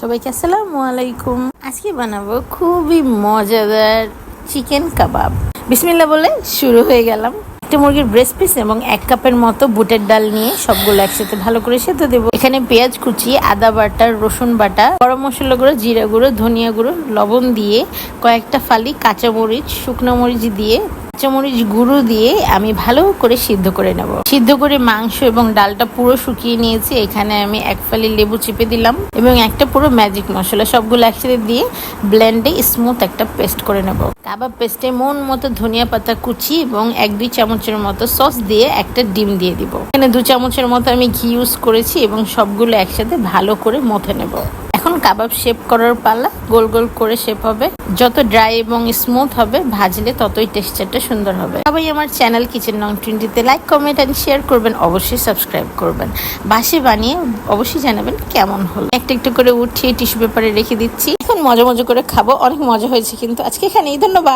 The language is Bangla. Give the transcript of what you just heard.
সবাইকে আসসালামু আলাইকুম। আজকে বানাবো খুবই মজাদার চিকেন কাবাব। বিসমিল্লাহ বলে শুরু হয়ে গেলাম। একটা মুরগির ব্রেস্ট পিস এবং 1 কাপের মতো বুটের ডাল নিয়ে সবগুলো একসাথে ভালো করে সেদ্ধ দেবো। এখানে পেঁয়াজ কুচি, আদা বাটা, রসুন বাটা, গরম মশলা গুঁড়ো, জিরা গুঁড়ো, ধনিয়া গুঁড়ো, লবণ দিয়ে কয়েকটা ফালি কাঁচামরিচ, শুকনো মরিচ দিয়ে কাঁচামরিচ গুঁড়ো দিয়ে আমি ভালো করে সিদ্ধ করে নেব। সিদ্ধ করে মাংস এবং ডালটা পুরো শুকিয়ে নিয়েছি। এখানে আমি 1 ফালি লেবু চিপে দিলাম এবং একটা পুরো ম্যাজিক মশলা, সবগুলো একসাথে দিয়ে ব্লেন্ডে স্মুথ একটা পেস্ট করে নেব। কাবাব পেস্টে মন মতো ধনিয়া পাতা কুচি এবং 1-2 চামচের মতো সস দিয়ে একটা ডিম দিয়ে দিব। এখানে 2 চামচের মতো আমি ঘি ইউজ করেছি এবং সবগুলো একসাথে ভালো করে মথে নেব। এখন কাবাব শেপ করার পালা। গোল গোল করে শেপ হবে, যত ড্রাই এবং স্মুথ হবে ভাজলে ততই টেক্সচারটা সুন্দর হবে। সবাই আমার চ্যানেল কিচেন নং 20-তে লাইক, কমেন্ট এন্ড শেয়ার করবেন, অবশ্যই সাবস্ক্রাইব করবেন। বাসে বানিয়ে অবশ্যই জানাবেন কেমন হলো। একটা একটু করে উঠিয়ে টিস্যু পেপারে রেখে দিচ্ছি। এখন মজা মজা করে খাবো। অনেক মজা হয়েছে কিন্তু আজকে এখানেই। ধন্যবাদ।